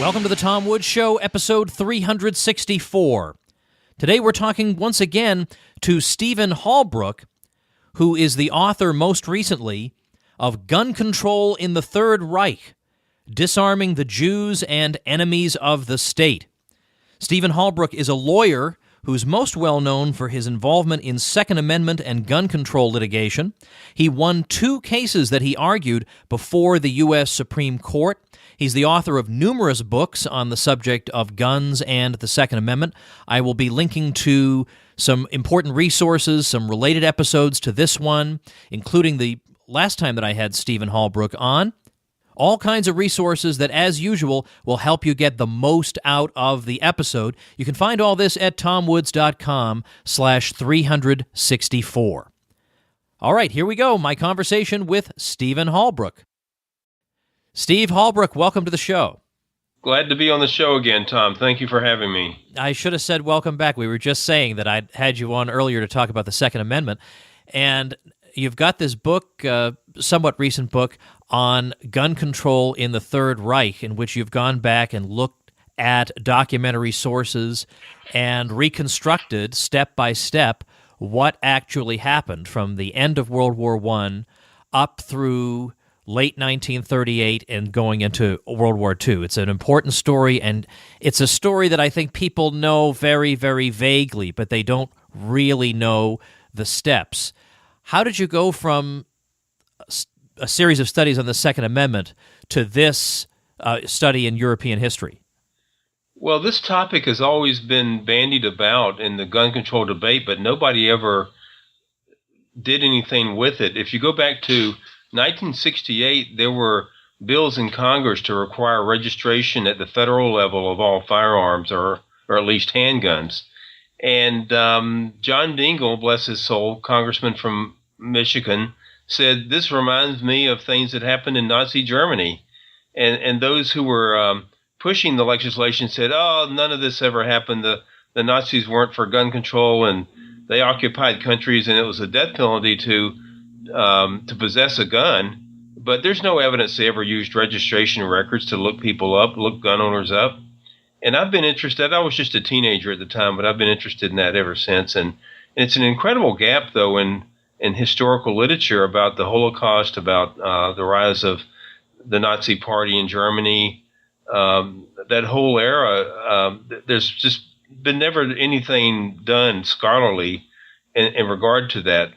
Welcome to the Tom Woods Show, episode 364. Today we're talking once again to Stephen Halbrook, who is the author most recently of Gun Control in the Third Reich, Disarming the Jews and Enemies of the State. Stephen Halbrook is a lawyer who's most well known for his involvement in Second Amendment and gun control litigation. He won 2 cases that he argued before the U.S. Supreme Court. He's the author of numerous books on the subject of guns and the Second Amendment. I will be linking to some important resources, some related episodes to this one, including the last time that I had Stephen Halbrook on. All kinds of resources that, as usual, will help you get the most out of the episode. You can find all this at tomwoods.com/364. All right, here we go. My conversation with Stephen Halbrook. Steve Halbrook, welcome to the show. Glad to be on the show again, Tom. Thank you for having me. I should have said welcome back. We were just saying that I had you on earlier to talk about the Second Amendment, and you've got this book, somewhat recent book, on gun control in the Third Reich, in which you've gone back and looked at documentary sources and reconstructed step by step what actually happened from the end of World War I up through late 1938 and going into World War II. It's an important story, and it's a story that I think people know very, very vaguely, but they don't really know the steps. How did you go from a series of studies on the Second Amendment to this study in European history? Well, this topic has always been bandied about in the gun control debate, but nobody ever did anything with it. If you go back to 1968, there were bills in Congress to require registration at the federal level of all firearms, or at least handguns. And John Dingell, bless his soul, congressman from Michigan, said, "This reminds me of things that happened in Nazi Germany." And those who were pushing the legislation said, "Oh, none of this ever happened. The Nazis weren't for gun control, and they occupied countries, and it was a death penalty to possess a gun." But there's no evidence they ever used registration records to look people up, look gun owners up. And I've been interested. I was just a teenager at the time, but I've been interested in that ever since. And it's an incredible gap, though, in historical literature about the Holocaust, about the rise of the Nazi Party in Germany, that whole era. There's just been never anything done scholarly in regard to that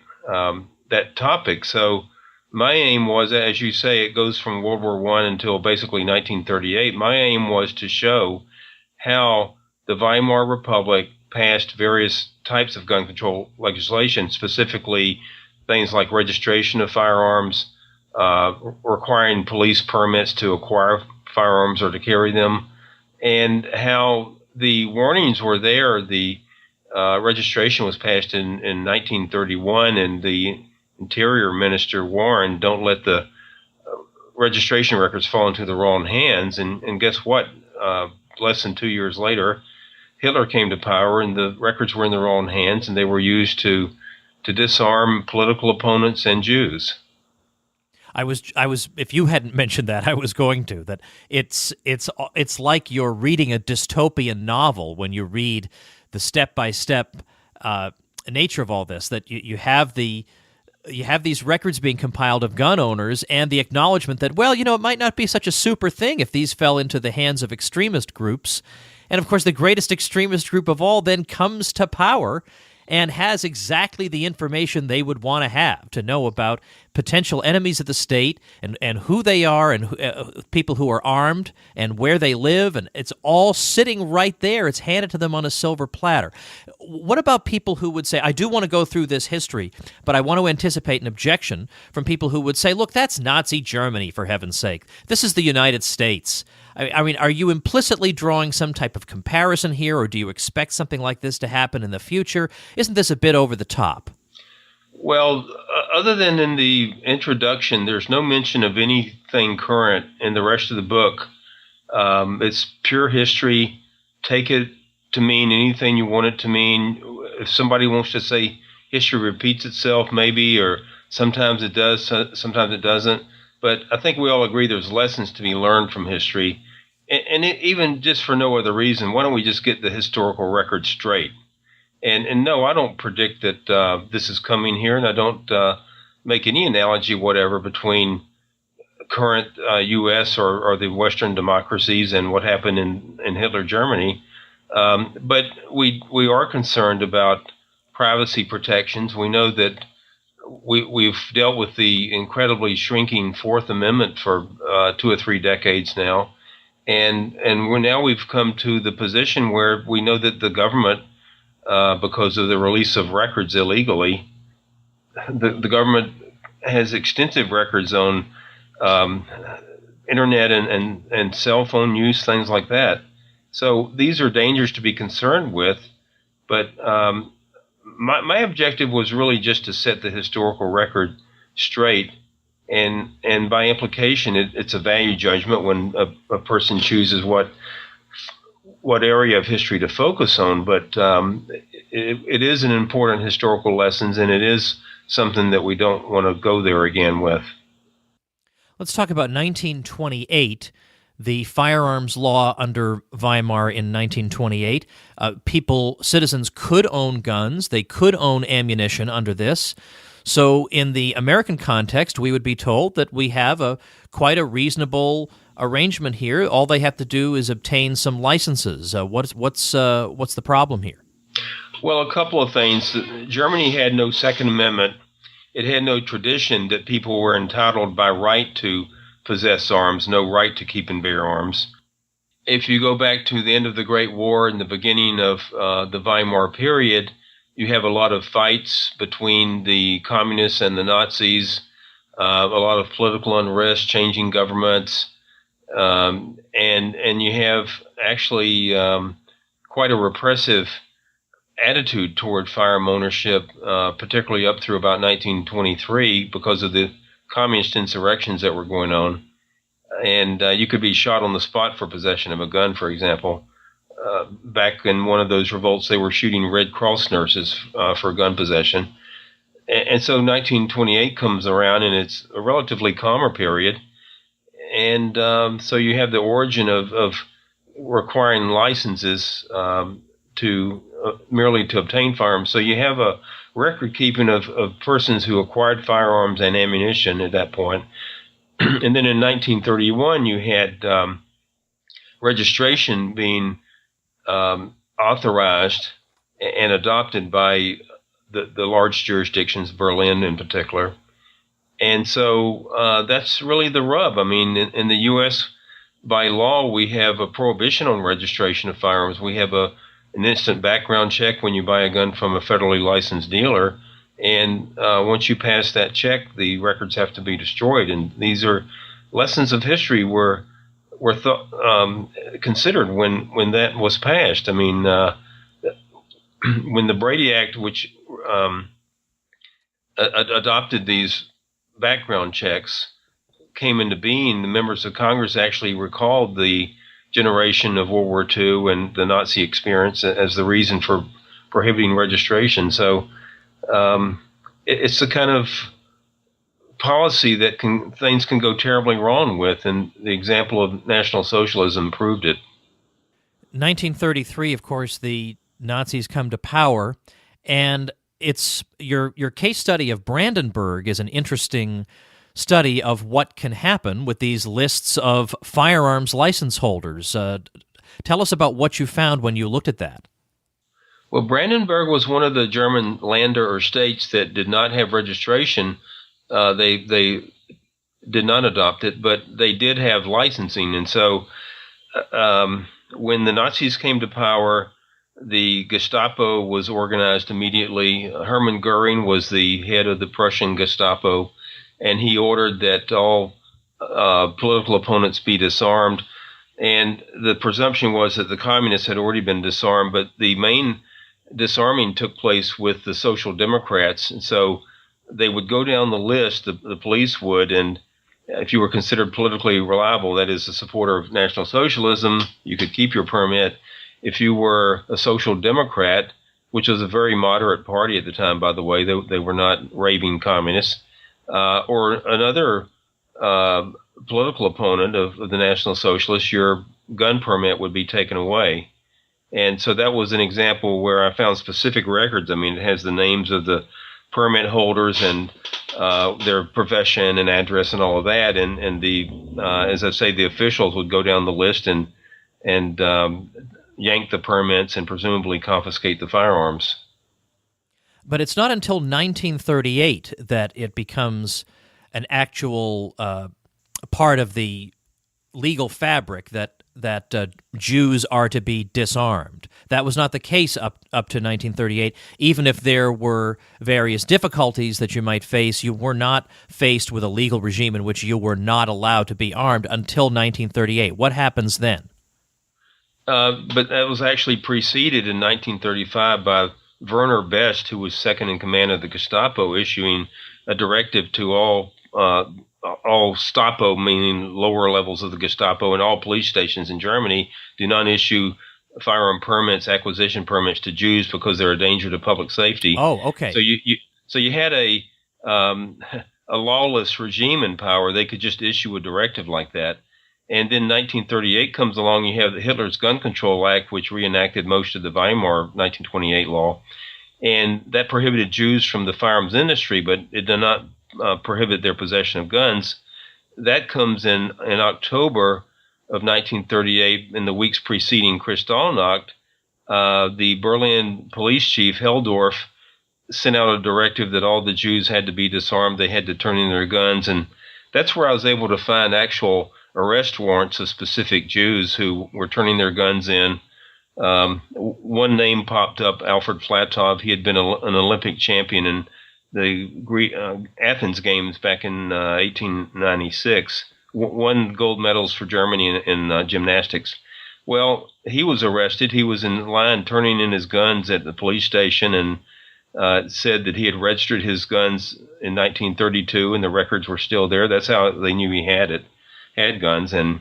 topic. So my aim was, as you say, it goes from World War I until basically 1938. My aim was to show how the Weimar Republic passed various types of gun control legislation, specifically things like registration of firearms, requiring police permits to acquire firearms or to carry them, and how the warnings were there. The registration was passed in 1931, and the Interior Minister warned, "Don't let the registration records fall into the wrong hands." And guess what? Less than 2 years later, Hitler came to power, and the records were in the wrong hands, and they were used to disarm political opponents and Jews. I was. If you hadn't mentioned that, I was going to. That it's like you're reading a dystopian novel when you read the step-by-step nature of all this. That you have these records being compiled of gun owners, and the acknowledgement that, well, it might not be such a super thing if these fell into the hands of extremist groups. And of course, the greatest extremist group of all then comes to power and has exactly the information they would want to have to know about potential enemies of the state and who they are, and people who are armed and where they live, and it's all sitting right there. It's handed to them on a silver platter. What about people who would say, I do want to go through this history, but I want to anticipate an objection from people who would say, look, that's Nazi Germany, for heaven's sake. This is the United States. I mean, are you implicitly drawing some type of comparison here, or do you expect something like this to happen in the future? Isn't this a bit over the top? Well, other than in the introduction, there's no mention of anything current in the rest of the book. It's pure history. Take it to mean anything you want it to mean. If somebody wants to say history repeats itself, maybe, or sometimes it does, sometimes it doesn't. But I think we all agree there's lessons to be learned from history. Even just for no other reason, why don't we just get the historical record straight? And no, I don't predict that this is coming here, and I don't make any analogy whatever between current U.S. or the Western democracies and what happened in Hitler Germany. But we are concerned about privacy protections. We know that we've dealt with the incredibly shrinking Fourth Amendment for 2 or 3 decades now, and we've come to the position where we know that the government, because of the release of records illegally, the government has extensive records on internet and cell phone use, things like that. So these are dangers to be concerned with, but my objective was really just to set the historical record straight, and by implication, it's a value judgment when a person chooses what area of history to focus on. But it is an important historical lessons, and it is something that we don't want to go there again with. Let's talk about 1928, the firearms law under Weimar in 1928. Citizens could own guns. They could own ammunition under this. So in the American context, we would be told that we have quite a reasonable arrangement here. All they have to do is obtain some licenses. What's the problem here? Well, a couple of things. Germany had no Second Amendment. It had no tradition that people were entitled by right to possess arms, no right to keep and bear arms. If you go back to the end of the Great War and the beginning of the Weimar period, you have a lot of fights between the communists and the Nazis, a lot of political unrest, changing governments, and you have actually quite a repressive attitude toward firearm ownership, particularly up through about 1923, because of the communist insurrections that were going on. And you could be shot on the spot for possession of a gun, for example. Back in one of those revolts, they were shooting Red Cross nurses for gun possession. And so 1928 comes around, and it's a relatively calmer period. And so you have the origin of requiring licenses merely to obtain firearms. So you have a record keeping of persons who acquired firearms and ammunition at that point. And then in 1931, you had registration being authorized and adopted by the large jurisdictions, Berlin in particular. And so that's really the rub. I mean, in the U.S., by law, we have a prohibition on registration of firearms. We have an instant background check when you buy a gun from a federally licensed dealer. And once you pass that check, the records have to be destroyed. And these are lessons of history were considered when that was passed. I mean, when the Brady Act, which adopted these background checks, came into being, the members of Congress actually recalled the generation of World War II and the Nazi experience as the reason for prohibiting registration. So it's the kind of policy that things can go terribly wrong with, and the example of National Socialism proved it. 1933, of course, the Nazis come to power, and it's your case study of Brandenburg is an interesting study of what can happen with these lists of firearms license holders. Tell us about what you found when you looked at that. Well, Brandenburg was one of the German Länder or states that did not have registration. They did not adopt it, but they did have licensing. And so when the Nazis came to power, the Gestapo was organized immediately. Hermann Goering was the head of the Prussian Gestapo, and he ordered that all political opponents be disarmed. And the presumption was that the communists had already been disarmed, but the main disarming took place with the Social Democrats. And so they would go down the list, the police would, and if you were considered politically reliable, that is a supporter of National Socialism, you could keep your permit. If you were a Social Democrat, which was a very moderate party at the time, by the way, they were not raving communists, or another political opponent of the National Socialists, your gun permit would be taken away. And so that was an example where I found specific records. I mean, it has the names of the permit holders and their profession and address and all of that. And the as I say, the officials would go down the list and yank the permits and presumably confiscate the firearms. But it's not until 1938 that it becomes an actual part of the legal fabric that Jews are to be disarmed. That was not the case up to 1938. Even if there were various difficulties that you might face, you were not faced with a legal regime in which you were not allowed to be armed until 1938. What happens then? But that was actually preceded in 1935 by Werner Best, who was second in command of the Gestapo, issuing a directive to all Stapo, meaning lower levels of the Gestapo, and all police stations in Germany do not issue firearm permits, acquisition permits to Jews because they're a danger to public safety. Oh, okay. So you had a lawless regime in power. They could just issue a directive like that. And then 1938 comes along. You have Hitler's Gun Control Act, which reenacted most of the Weimar 1928 law, and that prohibited Jews from the firearms industry, but it did not prohibit their possession of guns. That comes in October of 1938, in the weeks preceding Kristallnacht. The Berlin police chief, Helldorf, sent out a directive that all the Jews had to be disarmed. They had to turn in their guns, and that's where I was able to find actual arrest warrants of specific Jews who were turning their guns in. One name popped up, Alfred Platov. He had been an Olympic champion in the Athens Games back in 1896, won gold medals for Germany in gymnastics. Well, he was arrested. He was in line turning in his guns at the police station, and said that he had registered his guns in 1932, and the records were still there. That's how they knew he had guns. And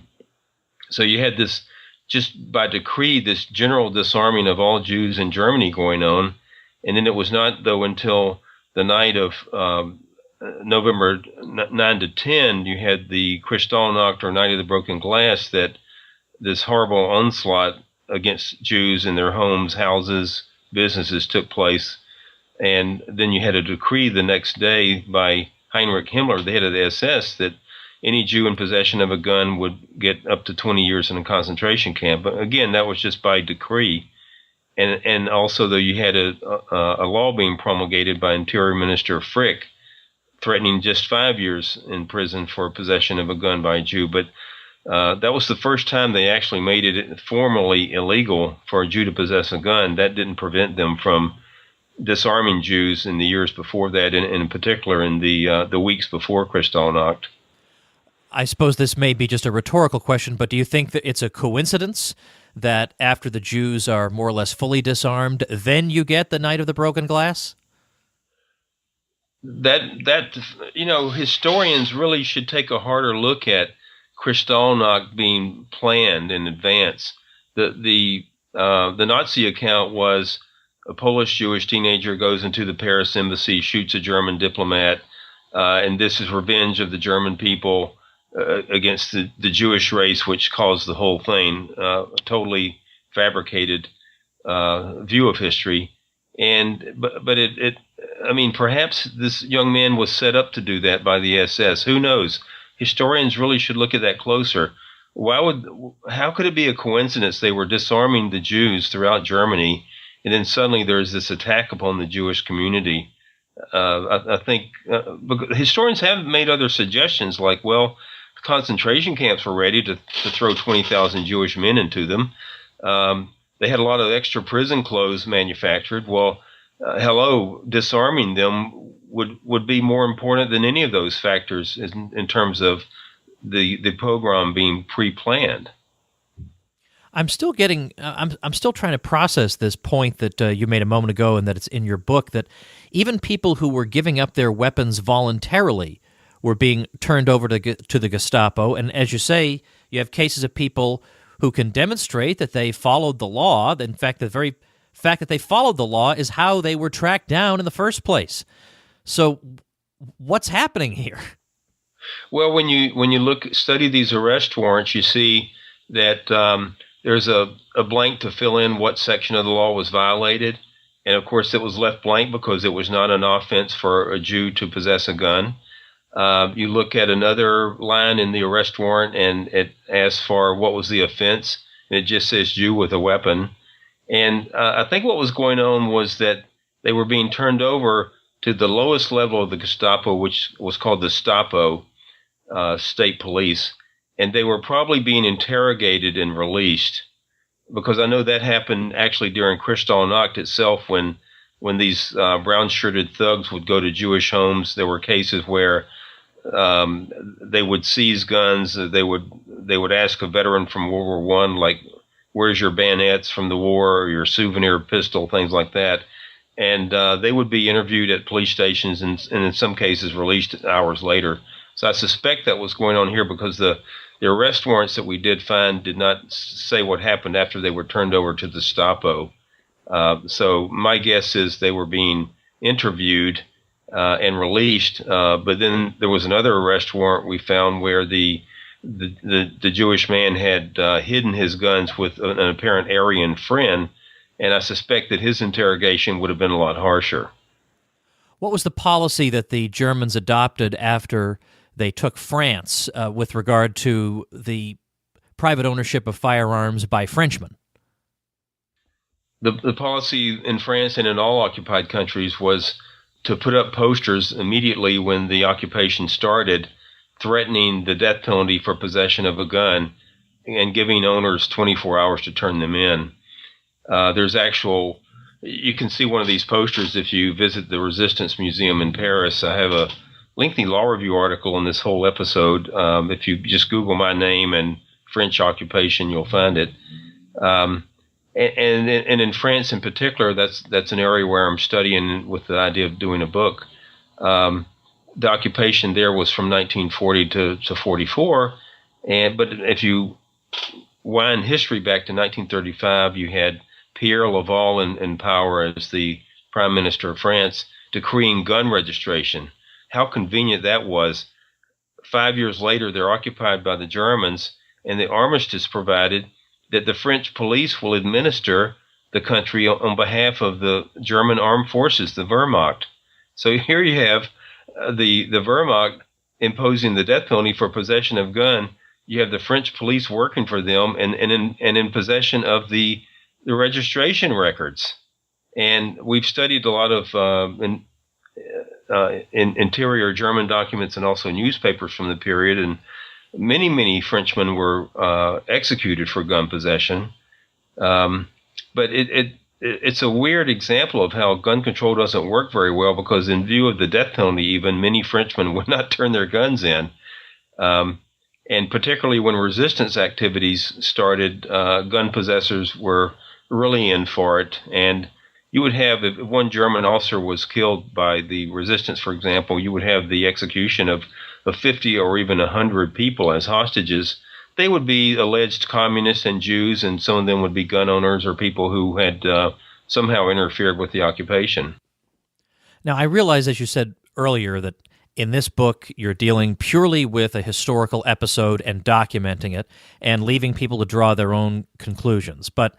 so you had this, just by decree, this general disarming of all Jews in Germany going on. And then it was not, though, until the night of November 9 to 10, you had the Kristallnacht, or Night of the Broken Glass, that this horrible onslaught against Jews in their homes, houses, businesses took place. And then you had a decree the next day by Heinrich Himmler, the head of the SS, that any Jew in possession of a gun would get up to 20 years in a concentration camp. But again, that was just by decree. And also, though, you had a law being promulgated by Interior Minister Frick, threatening just 5 years in prison for possession of a gun by a Jew. But that was the first time they actually made it formally illegal for a Jew to possess a gun. That didn't prevent them from disarming Jews in the years before that, and in particular in the weeks before Kristallnacht. I suppose this may be just a rhetorical question, but do you think that it's a coincidence that after the Jews are more or less fully disarmed, then you get the Night of the Broken Glass? That historians really should take a harder look at Kristallnacht being planned in advance. The Nazi account was a Polish Jewish teenager goes into the Paris embassy, shoots a German diplomat, and this is revenge of the German people against the Jewish race, which caused the whole thing. A totally fabricated view of history. But I mean, perhaps this young man was set up to do that by the SS. Who knows? Historians really should look at that closer. How could it be a coincidence they were disarming the Jews throughout Germany, and then suddenly there's this attack upon the Jewish community? I think historians have made other suggestions, like, well, concentration camps were ready to throw 20,000 Jewish men into them. They had a lot of extra prison clothes manufactured. Well, disarming them would be more important than any of those factors in terms of the pogrom being pre-planned. I'm still trying to process this point that you made a moment ago, and that it's in your book, that even people who were giving up their weapons voluntarily were being turned over to the Gestapo. And as you say, you have cases of people who can demonstrate that they followed the law. In fact, the very fact that they followed the law is how they were tracked down in the first place. So what's happening here? Well, when you study these arrest warrants, you see that there's a blank to fill in what section of the law was violated, and of course it was left blank because it was not an offense for a Jew to possess a gun. You look at another line in the arrest warrant, and it asks for what was the offense, and it just says Jew with a weapon. And I think what was going on was that they were being turned over to the lowest level of the Gestapo, which was called the Gestapo, state police, and they were probably being interrogated and released, because I know that happened actually during Kristallnacht itself when these brown-shirted thugs would go to Jewish homes. There were cases where they would seize guns. They would ask a veteran from World War I, like, where's your bayonets from the war, or your souvenir pistol, things like that. And they would be interviewed at police stations and in some cases released hours later. So I suspect that was going on here, because the arrest warrants that we did find did not say what happened after they were turned over to the Gestapo. So my guess is they were being interviewed and released. But then there was another arrest warrant we found where the Jewish man had hidden his guns with an apparent Aryan friend, and I suspect that his interrogation would have been a lot harsher. What was the policy that the Germans adopted after they took France with regard to the private ownership of firearms by Frenchmen? The policy in France and in all occupied countries was to put up posters immediately when the occupation started, threatening the death penalty for possession of a gun and giving owners 24 hours to turn them in. You can see one of these posters if you visit the Resistance Museum in Paris. I have a lengthy law review article on this whole episode. If you just Google my name and French occupation, you'll find it. And in France in particular, that's an area where I'm studying with the idea of doing a book. The occupation there was from 1940 to 44, but if you wind history back to 1935, you had Pierre Laval in power as the Prime Minister of France, decreeing gun registration. How convenient that was. 5 years later, they're occupied by the Germans, and the armistice provided that the French police will administer the country on behalf of the German armed forces, the Wehrmacht. So here you have the Wehrmacht imposing the death penalty for possession of gun. You have the French police working for them and in possession of the registration records. And we've studied a lot of in interior German documents and also newspapers from the period, and many Frenchmen were executed for gun possession. But it's a weird example of how gun control doesn't work very well, because in view of the death penalty, even many Frenchmen would not turn their guns in. And particularly when resistance activities started, gun possessors were really in for it. And you would have, if one German officer was killed by the resistance, for example, you would have the execution of 50 or even 100 people as hostages. They would be alleged communists and Jews, and some of them would be gun owners or people who had somehow interfered with the occupation. Now, I realize, as you said earlier, that in this book you're dealing purely with a historical episode and documenting it and leaving people to draw their own conclusions. But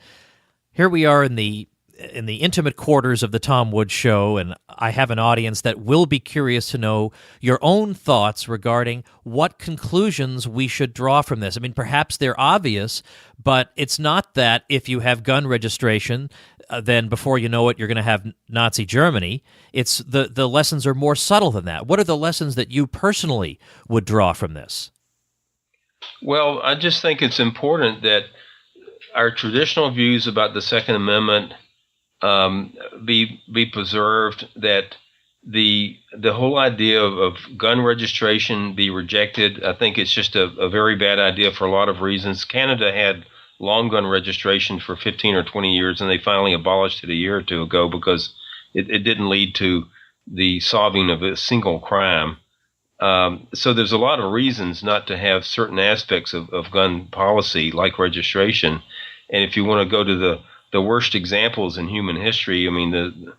here we are in the intimate quarters of the Tom Woods Show, and I have an audience that will be curious to know your own thoughts regarding what conclusions we should draw from this. I mean, perhaps they're obvious, but it's not that if you have gun registration, then before you know it, you're going to have Nazi Germany. It's the lessons are more subtle than that. What are the lessons that you personally would draw from this? Well, I just think it's important that our traditional views about the Second Amendment be preserved, that the whole idea of gun registration be rejected. I think it's just a very bad idea for a lot of reasons. Canada had long gun registration for 15 or 20 years, and they finally abolished it a year or two ago because it didn't lead to the solving of a single crime. So there's a lot of reasons not to have certain aspects of gun policy, like registration. And if you want to go to the worst examples in human history, I mean,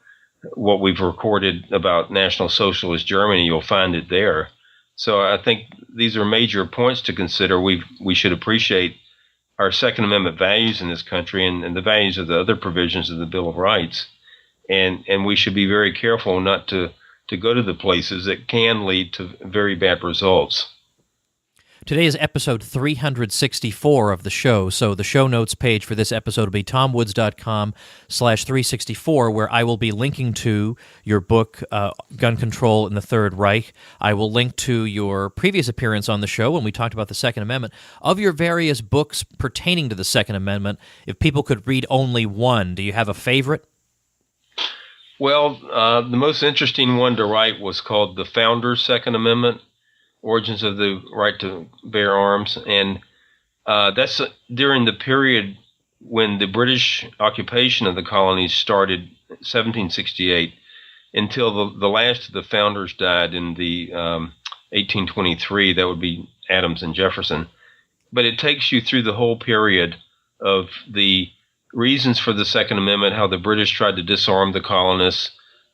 what we've recorded about National Socialist Germany, you'll find it there. So I think these are major points to consider. We should appreciate our Second Amendment values in this country and the values of the other provisions of the Bill of Rights. And we should be very careful not to go to the places that can lead to very bad results. Today is episode 364 of the show, so the show notes page for this episode will be tomwoods.com/364, where I will be linking to your book, Gun Control in the Third Reich. I will link to your previous appearance on the show when we talked about the Second Amendment. Of your various books pertaining to the Second Amendment, if people could read only one, do you have a favorite? Well, the most interesting one to write was called The Founders' Second Amendment, Origins of the Right to Bear Arms. And that's during the period when the British occupation of the colonies started, 1768, until the last of the founders died in the 1823. That would be Adams and Jefferson. But it takes you through the whole period of the reasons for the Second Amendment, how the British tried to disarm the colonists,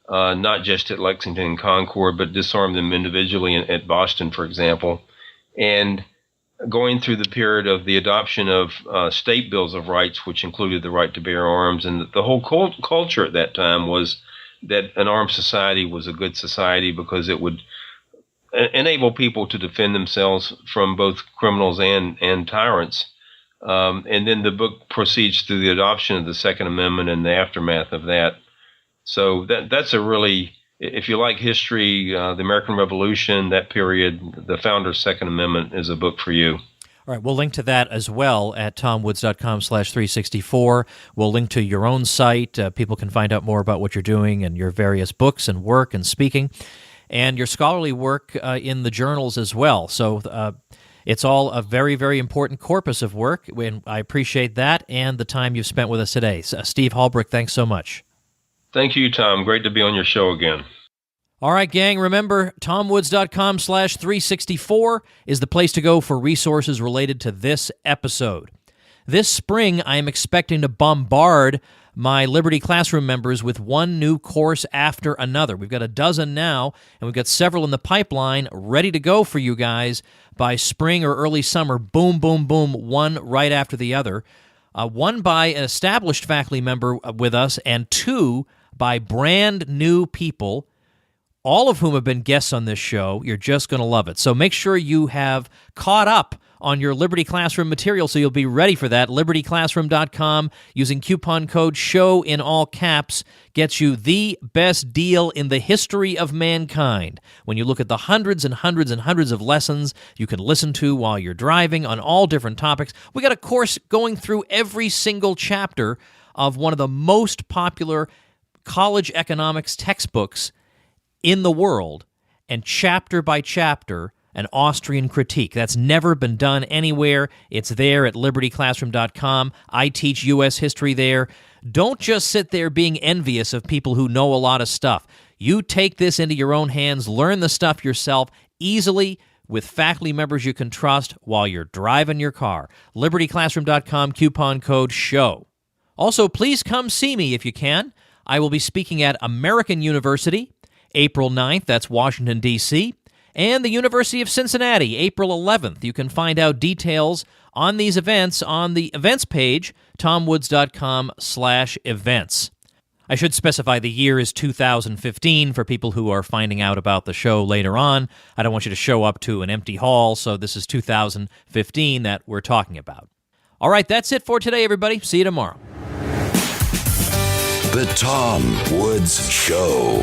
not just at Lexington and Concord, but disarm them individually at Boston, for example, and going through the period of the adoption of state bills of rights, which included the right to bear arms. And the whole culture at that time was that an armed society was a good society because it would enable people to defend themselves from both criminals and tyrants. And then the book proceeds through the adoption of the Second Amendment and the aftermath of that. So that's a really, if you like history, the American Revolution, that period, the Founders' Second Amendment is a book for you. All right, we'll link to that as well at tomwoods.com/364. We'll link to your own site. People can find out more about what you're doing and your various books and work and speaking, and your scholarly work in the journals as well. So it's all a very, very important corpus of work, and I appreciate that and the time you've spent with us today. Steve Halbrook, thanks so much. Thank you, Tom. Great to be on your show again. All right, gang, remember, tomwoods.com/364 is the place to go for resources related to this episode. This spring, I am expecting to bombard my Liberty Classroom members with one new course after another. We've got a dozen now, and we've got several in the pipeline ready to go for you guys by spring or early summer. Boom, boom, boom, one right after the other. One by an established faculty member with us, and two by brand new people, all of whom have been guests on this show. You're just going to love it. So make sure you have caught up on your Liberty Classroom material so you'll be ready for that. LibertyClassroom.com, using coupon code SHOW in all caps, gets you the best deal in the history of mankind. When you look at the hundreds and hundreds and hundreds of lessons you can listen to while you're driving on all different topics, we got a course going through every single chapter of one of the most popular college economics textbooks in the world, and chapter by chapter, an Austrian critique. That's never been done anywhere. It's there at libertyclassroom.com. I teach U.S. history there. Don't just sit there being envious of people who know a lot of stuff. You take this into your own hands, learn the stuff yourself easily with faculty members you can trust while you're driving your car. libertyclassroom.com, coupon code SHOW. Also, please come see me if you can. I will be speaking at American University, April 9th, that's Washington, D.C., and the University of Cincinnati, April 11th. You can find out details on these events on the events page, tomwoods.com/events. I should specify the year is 2015 for people who are finding out about the show later on. I don't want you to show up to an empty hall, so this is 2015 that we're talking about. All right, that's it for today, everybody. See you tomorrow. The Tom Woods Show.